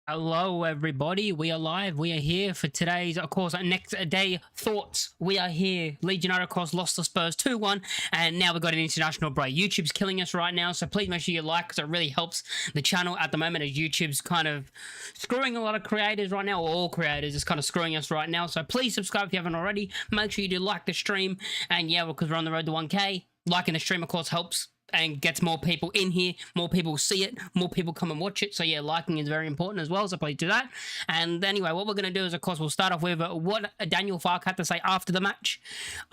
Hello, everybody. We are live. We are here for today's, of course, next day thoughts. We are here. Leeds United, of course, lost the Spurs 2-1, and now we've got an international break. YouTube's killing us right now, so please make sure you like, because it really helps the channel at the moment, as YouTube's kind of screwing a lot of creators right now, or all creators is kind of screwing us right now. So please subscribe if you haven't already. Make sure you do like the stream, and yeah, because we're on the road to 1K. Liking the stream, of course, helps and gets more people in here, more people see it, more people come and watch it. So yeah, liking is very important as well, so please do that. And anyway, what we're going to do is, of course, we'll start off with what Daniel Farke had to say after the match,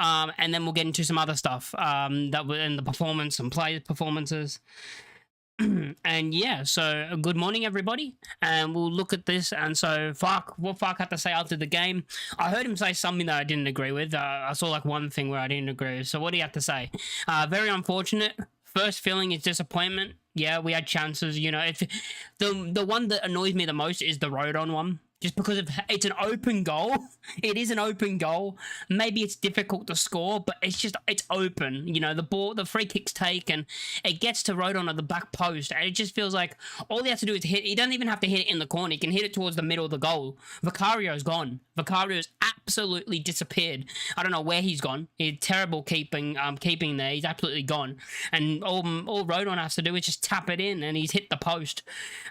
and then we'll get into some other stuff that were in the performance and player performances. And yeah, so good morning, everybody, and we'll look at this. And so what Farke had to say after the game, I heard him say something that I didn't agree with. I saw like one thing where I didn't agree with. So what do you have to say? Very unfortunate. First feeling is disappointment. Yeah, we had chances. You know, if the one that annoys me the most is the Rodon one. Just because it's an open goal. It is an open goal. Maybe it's difficult to score, but it's open. You know, the free kick's taken. It gets to Rodon at the back post, and it just feels like all he has to do is hit. He doesn't even have to hit it in the corner. He can hit it towards the middle of the goal. Vicario's gone. Vicario's absolutely disappeared. I don't know where he's gone. He's terrible keeping there. He's absolutely gone. And all Rodon has to do is just tap it in, and he's hit the post.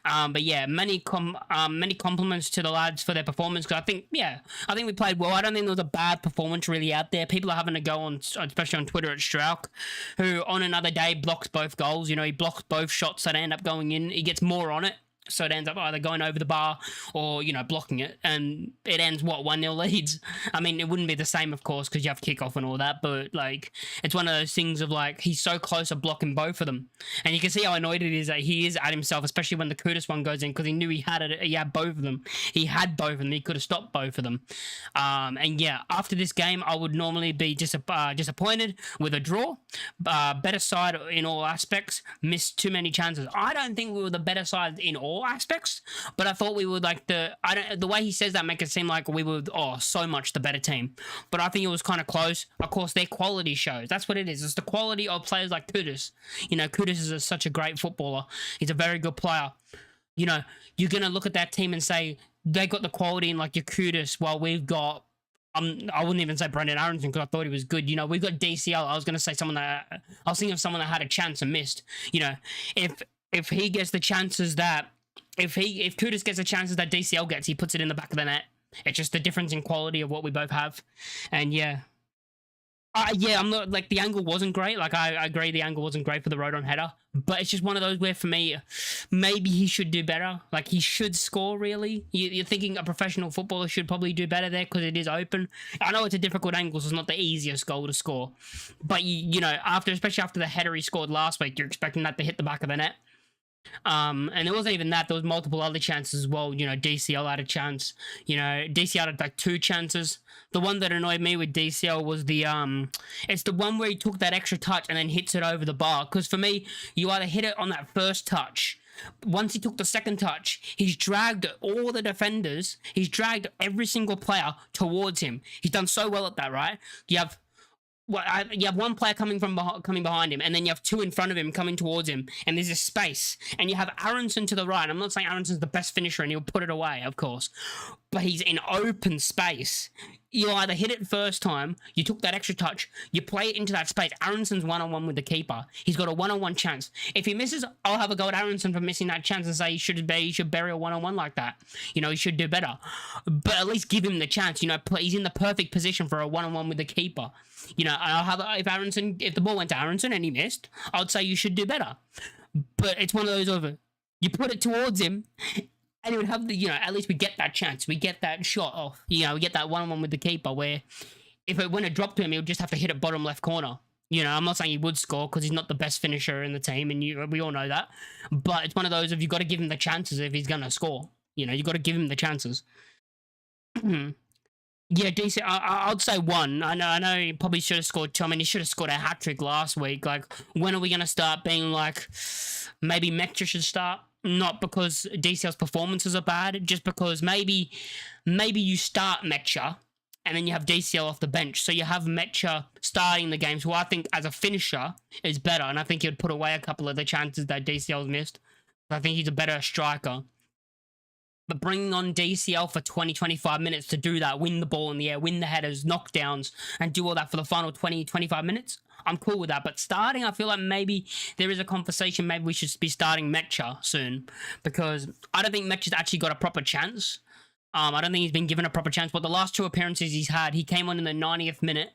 But yeah, many compliments to the lads for their performance, because I think we played well. I don't think there was a bad performance really out there. People are having to go on, especially on Twitter, at Strauch, who on another day blocks both goals. You know, he blocks both shots that end up going in. He gets more on it, so it ends up either going over the bar or, you know, blocking it, and it ends 1-0 Leeds. I mean, it wouldn't be the same, of course, because you have kickoff and all that, but like, it's one of those things of like, he's so close to blocking both of them, and you can see how annoyed it is that he is at himself, especially when the Kudus one goes in, because he knew he had both of them. He had both of them. He could have stopped both of them. And yeah, after this game, I would normally be disappointed with a draw. Better side in all aspects. Missed too many chances. I don't think we were the better side in all aspects, but I thought we were like the way he says that make it seem like we were so much the better team, but I think it was kind of close. Of course, their quality shows. That's what it is. It's the quality of players like Kudus. You know, Kudus is such a great footballer. He's a very good player. You know, you're gonna look at that team and say they got the quality in like your Kudus, while we've got I wouldn't even say Brendan Aronson, because I thought he was good. You know, we've got DCL. I was going to say I was thinking of someone that had a chance and missed. You know, if he gets the chances that if Kudus gets the chances that DCL gets, he puts it in the back of the net. It's just the difference in quality of what we both have. And yeah. Yeah, I'm not like, the angle wasn't great. Like, I agree the angle wasn't great for the Rodon header, but it's just one of those where, for me, maybe he should do better. Like, he should score, really. You're thinking a professional footballer should probably do better there, because it is open. I know it's a difficult angle, so it's not the easiest goal to score, but you know, especially after the header he scored last week, you're expecting that to hit the back of the net. And it wasn't even that. There was multiple other chances as well. You know, DCL had a chance. You know, DCL had like 2 chances. The one that annoyed me with DCL was it's the one where he took that extra touch and then hits it over the bar. Because for me, you either hit it on that first touch. Once he took the second touch, he's dragged all the defenders. He's dragged every single player towards him. He's done so well at that, right? You have one player coming behind him, and then you have 2 in front of him coming towards him, and there's a space, and you have Aronson to the right. I'm not saying Aronson's the best finisher and he'll put it away, of course, but he's in open space. You either hit it first time, you took that extra touch, you play it into that space. Aronson's one-on-one with the keeper. He's got a one-on-one chance. If he misses, I'll have a go at Aronson for missing that chance and say he should bury a one-on-one like that. You know, he should do better. But at least give him the chance. You know, he's in the perfect position for a one-on-one with the keeper. You know, if the ball went to Aronson and he missed, I would say you should do better. But it's one of those over. You put it towards him, and he would have at least we get that chance. We get that shot off. You know, we get that one-on-one with the keeper, where when it dropped to him, he would just have to hit it bottom left corner. You know, I'm not saying he would score, because he's not the best finisher in the team, and we all know that. But it's one of those, if you've got to give him the chances if he's going to score. You know, you've got to give him the chances. Yeah, decent. I'd say 1. I know he probably should have scored 2. I mean, he should have scored a hat-trick last week. Like, when are we going to start being like, maybe Mekcha should start? Not because DCL's performances are bad, just because maybe you start Mekcha and then you have DCL off the bench. So you have Mekcha starting the games, who I think as a finisher is better, and I think he would put away a couple of the chances that DCL's missed. I think he's a better striker. But bringing on DCL for 20-25 minutes to do that, win the ball in the air, win the headers, knockdowns, and do all that for the final 20-25 minutes, I'm cool with that. But starting, I feel like maybe there is a conversation, maybe we should be starting Mecha soon, because I don't think Mecha's actually got a proper chance. I don't think he's been given a proper chance, but the last 2 appearances he's had, he came on in the 90th minute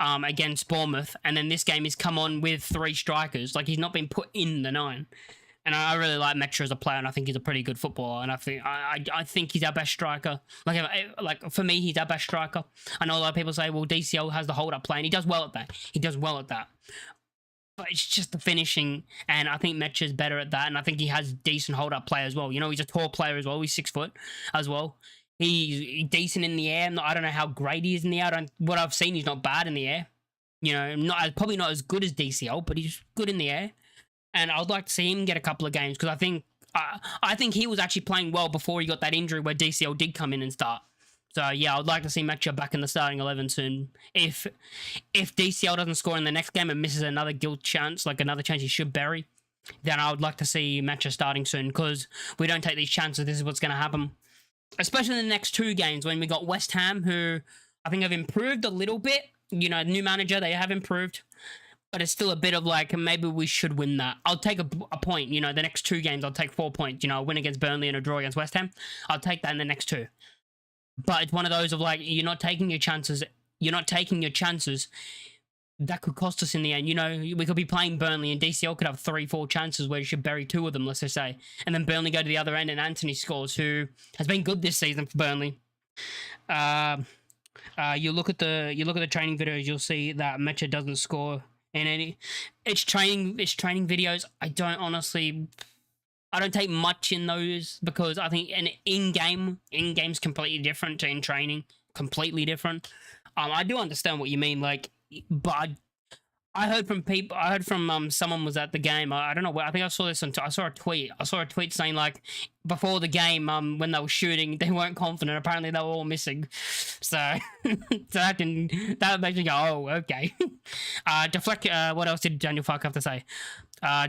against Bournemouth, and then this game he's come on with 3 strikers. Like, he's not been put in the 9. And I really like Mecha as a player, and I think he's a pretty good footballer, and I think he's our best striker. Like for me, he's our best striker. I know a lot of people say, well, DCL has the hold-up play, and he does well at that. He does well at that. But it's just the finishing, and I think Mecha's better at that, and I think he has decent hold-up play as well. You know, he's a tall player as well. He's 6 foot as well. He's decent in the air. I don't know how great he is in the air. What I've seen, he's not bad in the air. You know, probably not as good as DCL, but he's good in the air. And I'd like to see him get a couple of games, because I think he was actually playing well before he got that injury where DCL did come in and start. So yeah, I'd like to see Mecha back in the starting 11 soon. If DCL doesn't score in the next game and misses another guilt chance, like another chance he should bury, then I would like to see Mecha starting soon, because we don't take these chances. This is what's going to happen. Especially in the next 2 games when we got West Ham, who I think have improved a little bit. You know, new manager, they have improved. But it's still a bit of like, maybe we should win that. I'll take a point, you know, the next 2 games, I'll take 4 points. You know, a win against Burnley and a draw against West Ham. I'll take that in the next 2. But it's one of those of like, you're not taking your chances. You're not taking your chances. That could cost us in the end. You know, we could be playing Burnley and DCL could have 3-4 chances where you should bury 2 of them, let's just say. And then Burnley go to the other end and Anthony scores, who has been good this season for Burnley. You look at the training videos, you'll see that Mecha doesn't score in any. It's training videos. I don't take much in those, because I think an in-game's completely different to in training, completely different. I do understand what you mean, like, but I heard from someone was at the game. I don't know where. I think I saw this I saw a tweet saying like before the game, when they were shooting, they weren't confident. Apparently they were all missing. So that makes me go, oh, okay. What else did Daniel Fark have to say?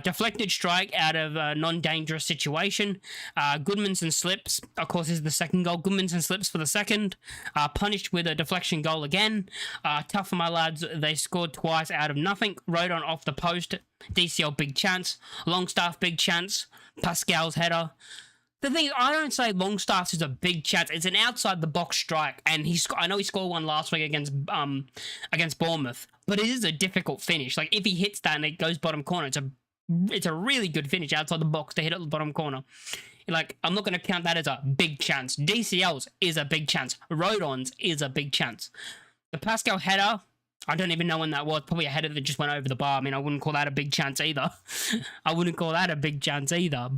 Deflected strike out of a non-dangerous situation. Goodmanson slips, of course, is the second goal. Goodmanson slips for the second. Punished with a deflection goal again. Tough for my lads. They scored twice out of nothing. Rodon off the post. DCL big chance. Longstaff big chance. Pascal's header. The thing is, I don't say Longstaff is a big chance. It's an outside the box strike, and I know he scored one last week against Bournemouth, but it is a difficult finish. Like if he hits that and it goes bottom corner, it's a really good finish outside the box to hit at the bottom corner. Like, I'm not going to count that as a big chance. DCL's is a big chance. Rodon's is a big chance. The Pascal header, I don't even know when that was. Probably a header that just went over the bar. I mean, I wouldn't call that a big chance either.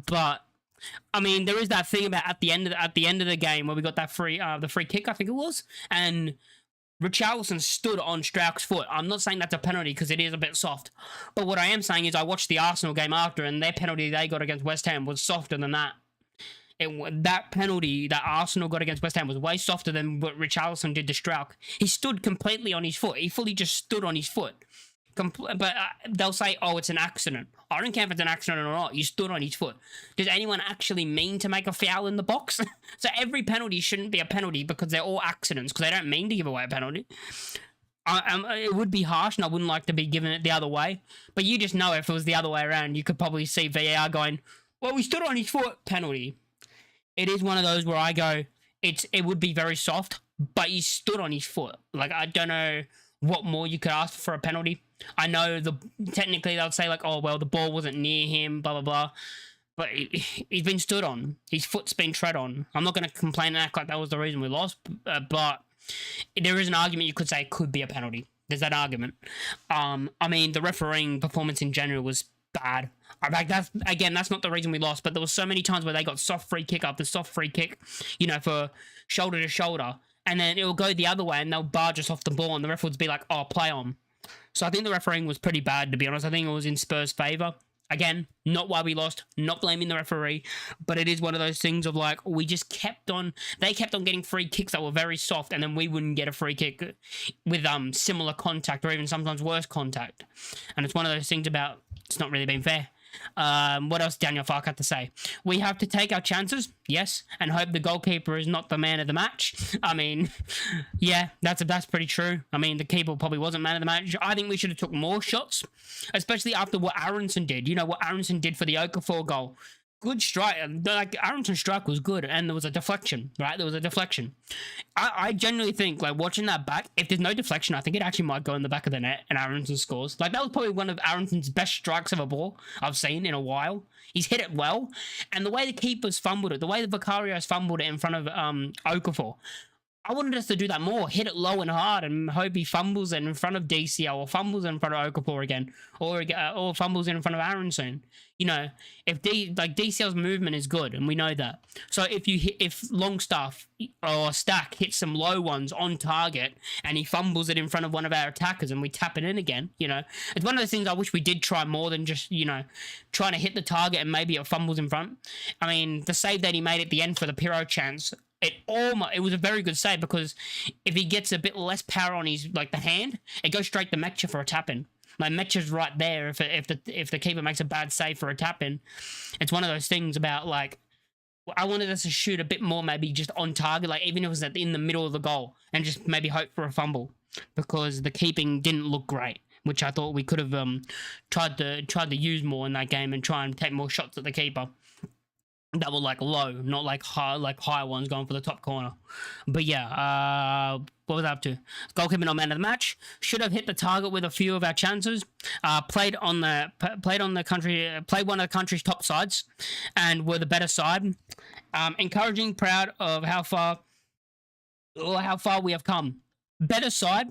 But I mean, there is that thing about at the end of the game where we got that the free kick, I think it was, and Richarlison stood on Strauch's foot. I'm not saying that's a penalty because it is a bit soft, but what I am saying is I watched the Arsenal game after, and their penalty they got against West Ham was softer than that. That penalty that Arsenal got against West Ham was way softer than what Richarlison did to Strauch. He stood completely on his foot. He fully just stood on his foot. But they'll say, oh, it's an accident. I don't care if it's an accident or not. You stood on his foot. Does anyone actually mean to make a foul in the box? So every penalty shouldn't be a penalty because they're all accidents, because they don't mean to give away a penalty. It would be harsh, and I wouldn't like to be giving it the other way. But you just know if it was the other way around, you could probably see VAR going, well, we stood on his foot, penalty. It is one of those where I go, it would be very soft, but he stood on his foot. Like, I don't know what more you could ask for a penalty. I know technically they'll say like, oh, well, the ball wasn't near him, blah, blah, blah. But he's been stood on. His foot's been tread on. I'm not going to complain and act like that was the reason we lost, but there is an argument you could say it could be a penalty. There's that argument. I mean, the refereeing performance in general was bad. That's not the reason we lost, but there was so many times where they got soft free kick after soft free kick, for shoulder to shoulder, and then it'll go the other way and they'll barge us off the ball and the ref would be like, oh, play on. So I think the refereeing was pretty bad, to be honest. I think it was in Spurs' favour. Again, not why we lost, not blaming the referee, but it is one of those things of like, they kept on getting free kicks that were very soft, and then we wouldn't get a free kick with similar contact or even sometimes worse contact. And it's one of those things about, it's not really been fair. What else Daniel Fark had to say? We have to take our chances, yes, and hope the goalkeeper is not the man of the match. I mean, yeah, that's pretty true. I mean, the keeper probably wasn't man of the match. I think we should have took more shots, especially after what Aronson did. You know what Aronson did for the Okafor goal. Good strike. Like, Aronson's strike was good, and there was a deflection, right? There was a deflection. I genuinely think, like, watching that back, if there's no deflection, I think it actually might go in the back of the net and Aronson scores. Like, that was probably one of Aronson's best strikes of a ball I've seen in a while. He's hit it well, and the way the keepers fumbled it, the way the Vicarios fumbled it in front of Okafor, I wanted us to do that more, hit it low and hard, and hope he fumbles it in front of DCL or fumbles in front of Okafor again, or fumbles in front of Aronson. You know, if DCL's movement is good, and we know that. So if Longstaff or Stack hits some low ones on target, and he fumbles it in front of one of our attackers, and we tap it in again, you know, it's one of those things I wish we did try more than just, you know, trying to hit the target and maybe it fumbles in front. I mean, the save that he made at the end for the Pirro chance, it was a very good save, because if he gets a bit less power on his, like, the hand, it goes straight to Mecha for a tap in. Like, Mecha's right there if the keeper makes a bad save for a tap in. It's one of those things about, like, I wanted us to shoot a bit more, maybe just on target, like even if it was in the middle of the goal, and just maybe hope for a fumble, because the keeping didn't look great, which I thought we could have tried to use more in that game and try and take more shots at the keeper that were like low, not like high ones going for the top corner. But yeah, what was I up to? Goalkeeper not man of the match. Should have hit the target with a few of our chances. Played one of the country's top sides, and were the better side. Encouraging, proud of how far we have come. Better side.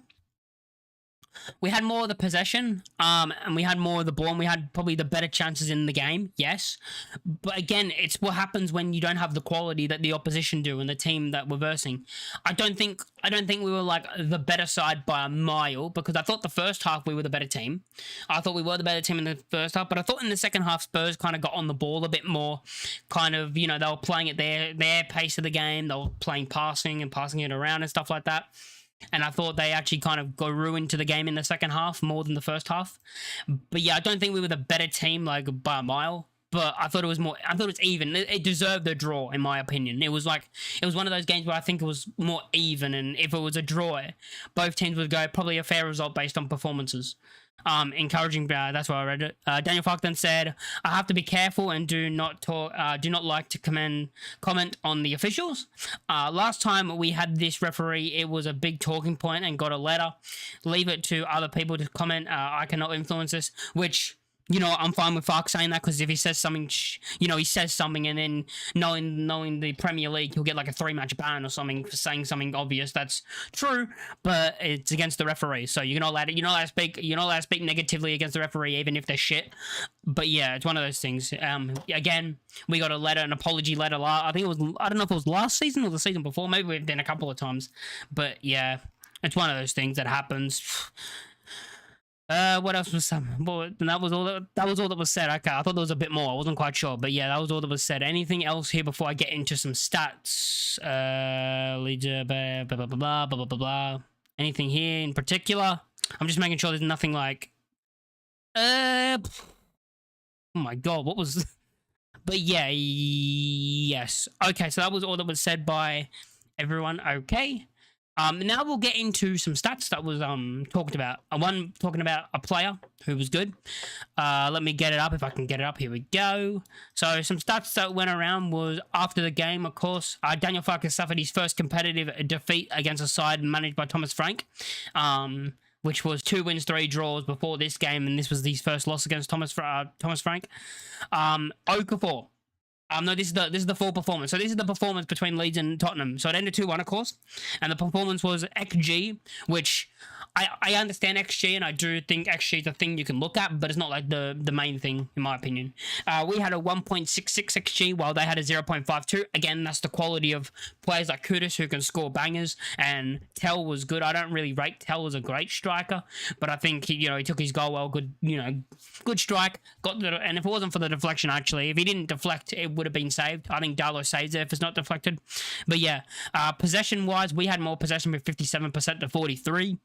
We had more of the possession, and we had more of the ball, and we had probably the better chances in the game, yes. But again, it's what happens when you don't have the quality that the opposition do and the team that we're versing. I don't think we were like the better side by a mile, because I thought the first half we were the better team. I thought we were the better team in the first half, but I thought in the second half Spurs kind of got on the ball a bit more. Kind of, you know, they were playing at their pace of the game. They were playing passing it around and stuff like that. And I thought they actually kind of grew into the game in the second half more than the first half. But yeah, I don't think we were the better team, like, by a mile. But I thought it was more. I thought it was even. It deserved a draw, in my opinion. It was one of those games where I think it was more even. And if it was a draw, both teams would go probably a fair result based on performances. Encouraging. That's why I read it. Daniel Falk then said, "I have to be careful and do not like to comment on the officials. Last time we had this referee, it was a big talking point and got a letter. Leave it to other people to comment. I cannot influence this." Which, you know, I'm fine with Fark saying that, because if he says something, he says something, and then knowing the Premier League, he'll get like a 3-match ban or something for saying something obvious. That's true, but it's against the referee, so you're not allowed to speak negatively against the referee, even if they're shit. But yeah, it's one of those things. Again, we got an apology letter. I don't know if it was last season or the season before. Maybe we've done a couple of times, but yeah, it's one of those things that happens. What else was some? Well, that was all that was said. Okay, I thought there was a bit more. I wasn't quite sure, but yeah, that was all that was said. Anything else here before I get into some stats? Blah blah blah blah blah blah blah. Anything here in particular? I'm just making sure there's nothing like. Oh my god, what was? But yeah, yes. Okay, so that was all that was said by everyone. Okay. Now we'll get into some stats that was talked about. One talking about a player who was good. Let me get it up if I can get it up. Here we go. So some stats that went around was after the game, of course, Daniel Farkas suffered his first competitive defeat against a side managed by Thomas Frank, which was 2 wins, 3 draws before this game, and this was his first loss against Thomas Frank. Okafor. No, this is the full performance. So this is the performance between Leeds and Tottenham. So it ended 2-1, of course, and the performance was XG, which I understand XG, and I do think XG is a thing you can look at, but it's not like the main thing, in my opinion. We had a 1.66 XG, while they had a 0.52. Again, that's the quality of players like Kudus, who can score bangers, and Tell was good. I don't really rate Tell as a great striker, but I think he took his goal well. Good, good strike. And if it wasn't for the deflection, actually, if he didn't deflect, it would have been saved. I think Darlow saves it if it's not deflected. But yeah, possession-wise, we had more possession with 57% to 43%.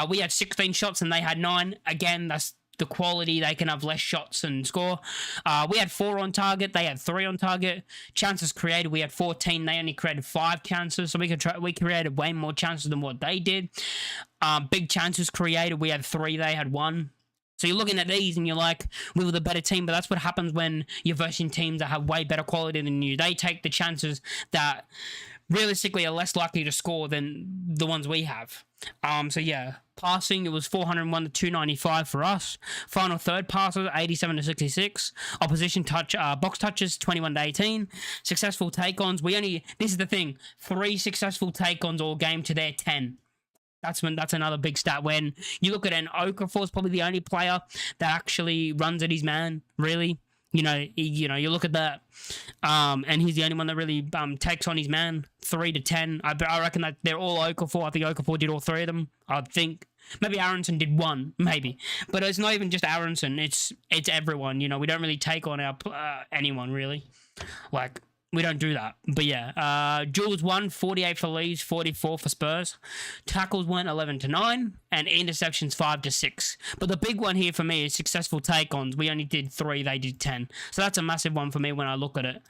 We had 16 shots and they had 9. Again, that's the quality, they can have less shots and score. We had 4 on target, they had 3 on target. Chances created, we had 14, they only created 5 chances, so we created way more chances than what they did. Big chances created, we had 3, they had 1. So you're looking at these and you're like, we were the better team, but that's what happens when you're versing teams that have way better quality than you. They take the chances that realistically are less likely to score than the ones we have. So yeah, passing, it was 401 to 295 for us. Final third passes, 87 to 66. Opposition touch, box touches, 21 to 18. Successful take-ons, this is the thing, 3 successful take-ons all game to their 10. That's another big stat. When you look at an Okafor is probably the only player that actually runs at his man, really. You look at that, and he's the only one that really takes on his man. 3 to 10. I reckon that they're all Okafor. I think Okafor did all 3 of them. I think maybe Aronson did 1, maybe, but it's not even just Aronson. It's everyone. We don't really take on anyone really, like. We don't do that. But yeah, duels won, 48 for Leeds, 44 for Spurs. Tackles went 11 to 9, and interceptions 5 to 6. But the big one here for me is successful take-ons. We only did 3, they did 10. So that's a massive one for me when I look at it.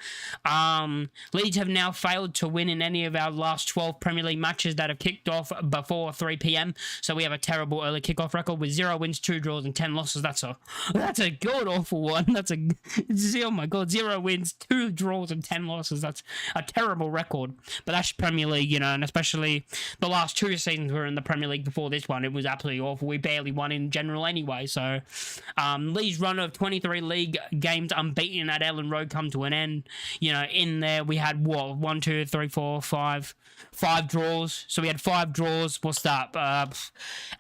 Leeds have now failed to win in any of our last 12 Premier League matches that have kicked off before 3 p.m. So we have a terrible early kickoff record with 0 wins, 2 draws, and 10 losses. That's a god-awful one. Oh my god, 0 wins, 2 draws, and 10 losses. That's a terrible record, but that's Premier League, and especially the last 2 seasons we were in the Premier League before this one, it was absolutely awful. We barely won in general anyway. So Lee's run of 23 league games unbeaten at Ellen Road come to an end. In there we had 1, 2, 3, 4, 5 draws. So we had 5 draws. What's that?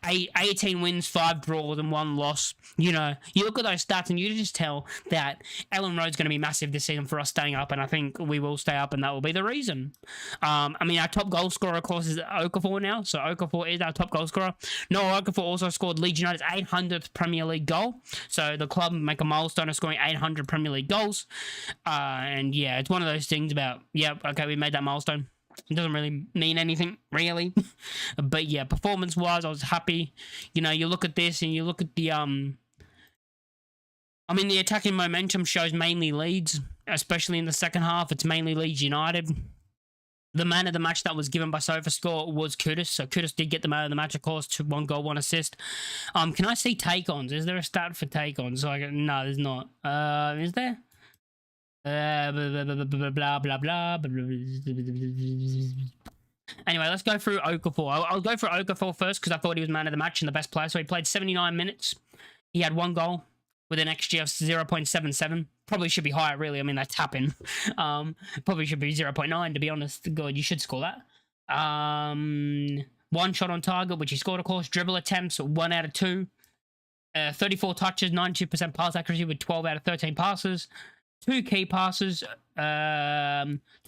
18 wins, 5 draws, and 1 loss. You look at those stats and you just tell that Ellen Road's going to be massive this season for us staying up, and I think we will stay up, and that will be the reason. Our top goal scorer, of course, is Okafor now, so Okafor is our top goal scorer. Noah Okafor also scored Leeds United's 800th Premier League goal, so the club make a milestone of scoring 800 Premier League goals, and yeah, it's one of those things about, okay, we made that milestone. It doesn't really mean anything, really. But yeah, performance-wise, I was happy. You look at this and you look at the the attacking momentum shows mainly Leeds, especially in the second half. It's mainly Leeds United. The man of the match that was given by SofaScore was Kudus. So Kudus did get the man of the match, of course, to 1 goal, 1 assist. Can I see take-ons? Is there a stat for take-ons? No, there's not. Is there? Blah, blah, blah. Anyway, let's go through Okafor. I'll go through Okafor first because I thought he was man of the match and the best player. So he played 79 minutes. He had 1 goal with an XG of 0.77. Probably should be higher, really. That's tapping. Probably should be 0.9, to be honest. God, you should score that. 1 shot on target, which he scored, of course. Dribble attempts, 1 out of 2. 34 touches, 92% pass accuracy with 12 out of 13 passes. 2 key passes, 2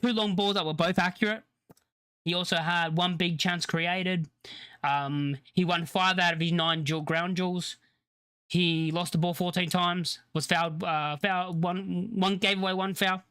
long balls that were both accurate. He also had 1 big chance created. He won 5 out of his 9 ground duels. He lost the ball 14 times, was fouled, gave away 1 foul,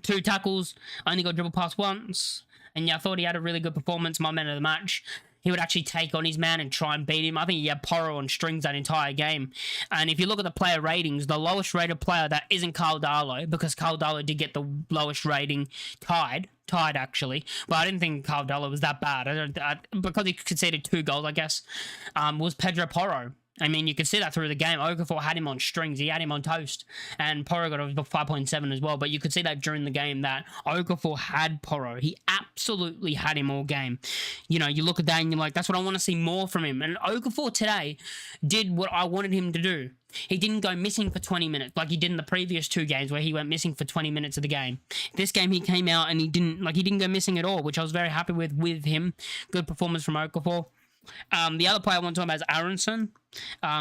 2 tackles, only got dribble past once. And yeah, I thought he had a really good performance, my man of the match. He would actually take on his man and try and beat him. I think he had Porro on strings that entire game. And if you look at the player ratings, the lowest rated player that isn't Carl Darlow, because Carl Darlow did get the lowest rating, tied actually, but I didn't think Carl Darlow was that bad. Because he conceded 2 goals, I guess, was Pedro Porro. You could see that through the game. Okafor had him on strings. He had him on toast. And Porro got a 5.7 as well. But you could see that during the game that Okafor had Porro. He absolutely had him all game. You look at that and you're like, that's what I want to see more from him. And Okafor today did what I wanted him to do. He didn't go missing for 20 minutes like he did in the previous 2 games where he went missing for 20 minutes of the game. This game he came out and he didn't go missing at all, which I was very happy with him. Good performance from Okafor. The other player I want to talk about is Aronson.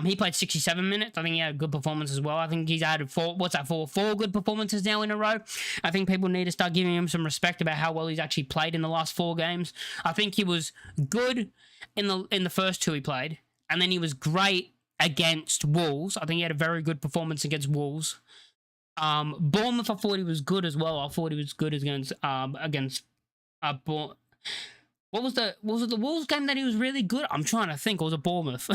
He played 67 minutes. I think he had a good performance as well. I think he's added 4 good performances now in a row. I think people need to start giving him some respect about how well he's actually played in the last 4 games. I think he was good in the first 2 he played, and then he was great against Wolves. I think he had a very good performance against Wolves. Bournemouth, I thought he was good as well. I thought he was good against What was it the Wolves game that he was really good? I'm trying to think. Or was it Bournemouth?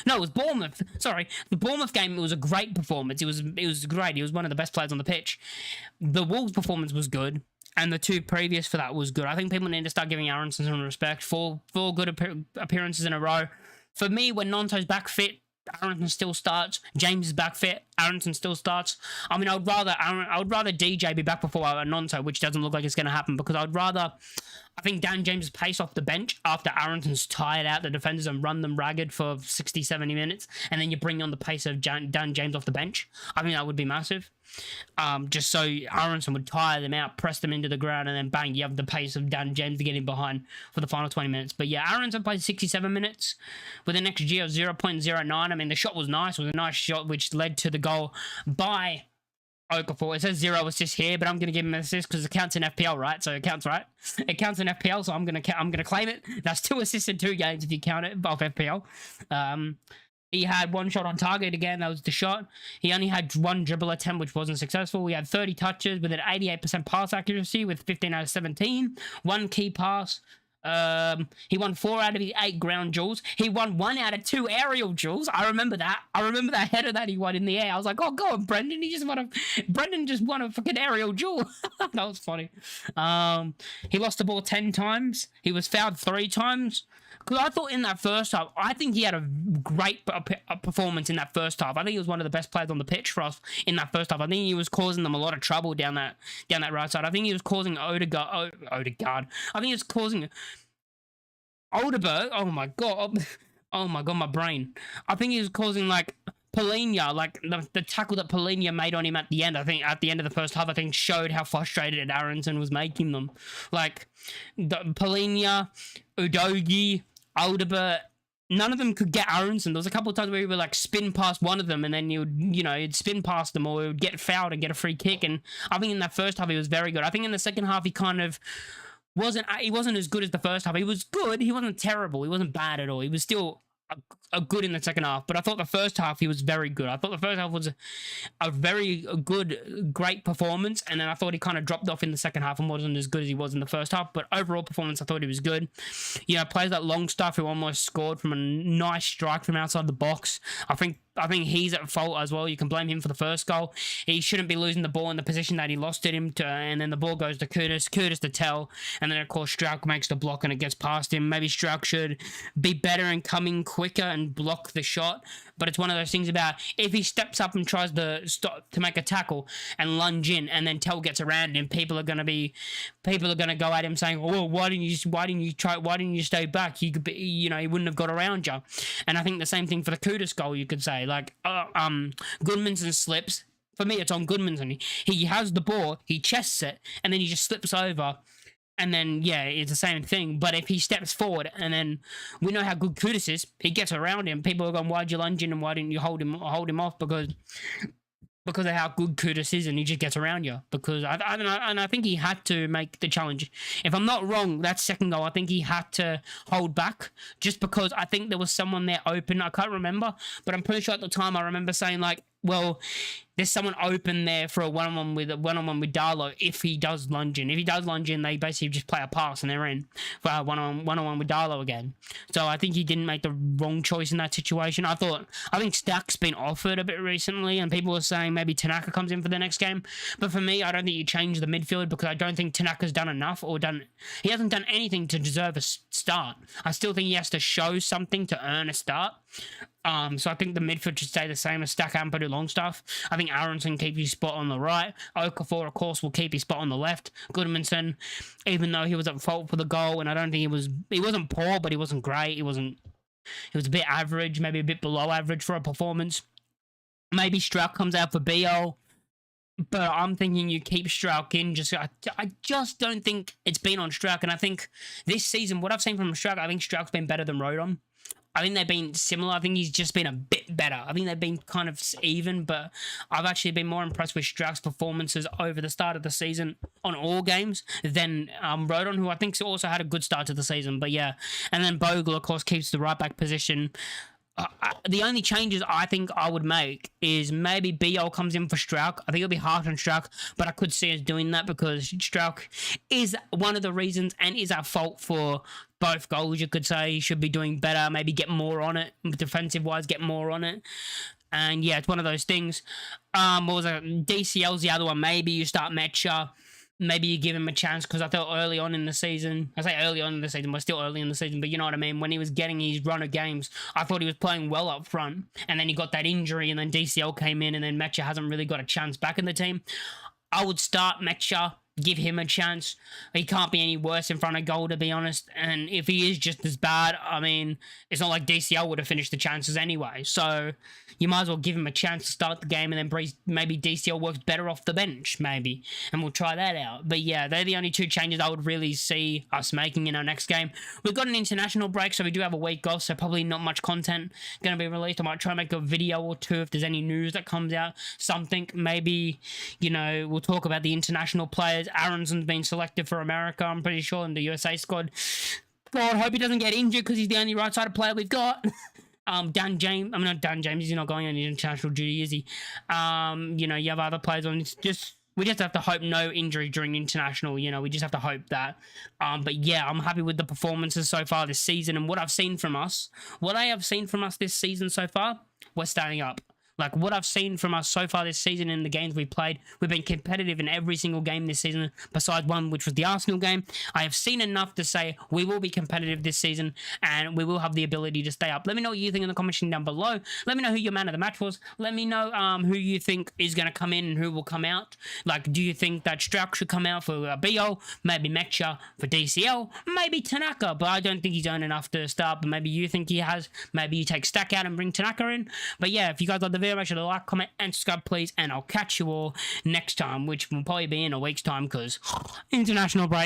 No, it was Bournemouth. Sorry, the Bournemouth game. It was a great performance. It was great. He was one of the best players on the pitch. The Wolves performance was good, and the two previous for that was good. I think people need to start giving Aronson some respect. Four good appearances in a row. For me, when Nonto's back fit, Aronson still starts. James is back fit. Aronson still starts. I mean, I would rather DJ be back before Nonto, which doesn't look like it's going to happen, because I think Dan James pace off the bench after Aronson's tired out the defenders and run them ragged for 60, 70 minutes, and then you bring on the pace of Dan James off the bench. I think that would be massive. Just so Aronson would tire them out, press them into the ground, and then bang, you have the pace of Dan James to get in behind for the final 20 minutes. But yeah, Aronson played 67 minutes with an XG of 0.09. I mean, the shot was nice. It was a nice shot, which led to the goal by Okafor. It says 0 assists here, but I'm going to give him an assist because it counts in FPL, right? So it counts, right? It counts in FPL, so I'm going to claim it. That's 2 assists in 2 games if you count it off FPL. He had 1 shot on target again. That was the shot. He only had 1 dribble attempt, which wasn't successful. He had 30 touches with an 88% pass accuracy with 15 out of 17. 1 key pass. He won 4 out of the 8 ground duels. He won 1 out of 2 aerial duels. I remember that. I remember that header that he won in the air. I was like, oh, go on, Brendan. Brendan just won a fucking aerial duel. That was funny. He lost the ball 10 times. He was fouled 3 times. Because I thought in that first half, I think he had a great performance in that first half. I think he was one of the best players on the pitch for us in that first half. I think he was causing them a lot of trouble down that right side. I think he was causing Odegaard. I think he was causing Odeberg. Oh my god, my brain. I think he was causing like Polina, like the tackle that Polina made on him at the end. I think at the end of the first half, I think showed how frustrated Aronson was making them. Like Polina, Udogie, Alderbert, none of them could get Aronson. There was a couple of times where he would like spin past one of them, and then he'd spin past them, or he would get fouled and get a free kick. And I think in that first half he was very good. I think in the second half he kind of wasn't as good as the first half. He was good. He wasn't terrible. He wasn't bad at all. He was still a good in the second half, but I thought the first half he was very good. I thought the first half was a very great performance, and then I thought he kind of dropped off in the second half and wasn't as good as he was in the first half. But overall performance, I thought he was good. You know, players like Longstaff, who almost scored from a nice strike from outside the box. I think he's at fault as well. You can blame him for the first goal. He shouldn't be losing the ball in the position that he lost it him to, and then the ball goes to Curtis to tell, and then of course Strauch makes the block and it gets past him. Maybe Strauch should be better in coming quicker and block the shot, but it's one of those things about if he steps up and tries to stop to make a tackle and lunge in, and then Tell gets around him, people are gonna go at him saying, "Oh, why didn't you stay back? He could be, he wouldn't have got around you." And I think the same thing for the Kudus goal, you could say. Like Goodmanson slips. For me, it's on Goodmanson. He has the ball, he chests it, and then he just slips over. And then, yeah, it's the same thing. But if he steps forward, and then we know how good Kudus is, he gets around him. People are going, "Why'd you lunge in and why didn't you hold him off?" Because of how good Kudus is, and he just gets around you. Because I think he had to make the challenge. If I'm not wrong, that second goal, I think he had to hold back just because I think there was someone there open. I can't remember, but I'm pretty sure at the time I remember saying like, well, there's someone open there for a one-on-one with Darlow if he does lunge in. If he does lunge in, they basically just play a pass and they're in for a one-on-one with Darlow again. So I think he didn't make the wrong choice in that situation. I think Stack's been offered a bit recently, and people are saying maybe Tanaka comes in for the next game. But for me, I don't think you change the midfield because I don't think Tanaka's done enough he hasn't done anything to deserve a start. I still think he has to show something to earn a start. So I think the midfield should stay the same as Stack and Purdue Longstaff. I think Aronson keeps his spot on the right. Okafor, of course, will keep his spot on the left. Goodmanson, even though he was at fault for the goal, and I don't think he wasn't poor, but he wasn't great. He was a bit average, maybe a bit below average for a performance. Maybe Strauch comes out for BL, but I'm thinking you keep Strauch in. I just don't think it's been on Strauch, and I think this season, what I've seen from Strauch, I think Strauch's been better than Rodon. I think they've been similar. I think he's just been a bit better. I think they've been kind of even, but I've actually been more impressed with Strauch's performances over the start of the season on all games than Rodon, who I think also had a good start to the season. But yeah, and then Bogle, of course, keeps the right back position. The only changes I think I would make is maybe BL comes in for Strauch. I think it'll be hard on Strauch, but I could see us doing that because Strauch is one of the reasons and is our fault for both goals, you could say. He should be doing better, maybe get more on it, defensive-wise, get more on it. And yeah, it's one of those things. What was it? DCL's the other one. Maybe you start Metcha. Maybe you give him a chance, because I thought early on in the season, I say early on in the season, we're still early in the season, but you know what I mean, when he was getting his run of games, I thought he was playing well up front, and then he got that injury, and then DCL came in, and then Metcha hasn't really got a chance back in the team. I would start Metcha, give him a chance. He can't be any worse in front of goal, to be honest, and if he is just as bad, I mean, it's not like DCL would have finished the chances anyway, so you might as well give him a chance to start the game, and then maybe DCL works better off the bench, maybe, and we'll try that out. But yeah, they're the only two changes I would really see us making in our next game. We've got an international break, so we do have a week off, so probably not much content going to be released. I might try and make a video or two if there's any news that comes out, something. Maybe, you know, we'll talk about the international players. Aronson's been selected for America, I'm pretty sure, in the USA squad. God, hope he doesn't get injured, because he's the only right-sided player we've got. Dan James, I mean, not Dan James, he's not going on international duty, is he? You know, you have other players on, we just have to hope no injury during international, you know, we just have to hope that. But yeah, I'm happy with the performances so far this season, and what I've seen from us. What I have seen from us this season so far, we're staying up. Like, what I've seen from us so far this season in the games we've played, we've been competitive in every single game this season, besides one, which was the Arsenal game. I have seen enough to say we will be competitive this season, and we will have the ability to stay up. Let me know what you think in the comment section down below. Let me know who your man of the match was. Let me know who you think is going to come in and who will come out. Like, do you think that Strauch should come out for BO? Maybe Metcha for DCL? Maybe Tanaka, but I don't think he's earned enough to start, but maybe you think he has. Maybe you take Stack out and bring Tanaka in. But yeah, if you guys like the video, make sure to like, comment, and subscribe, please, and I'll catch you all next time, which will probably be in a week's time, because international break.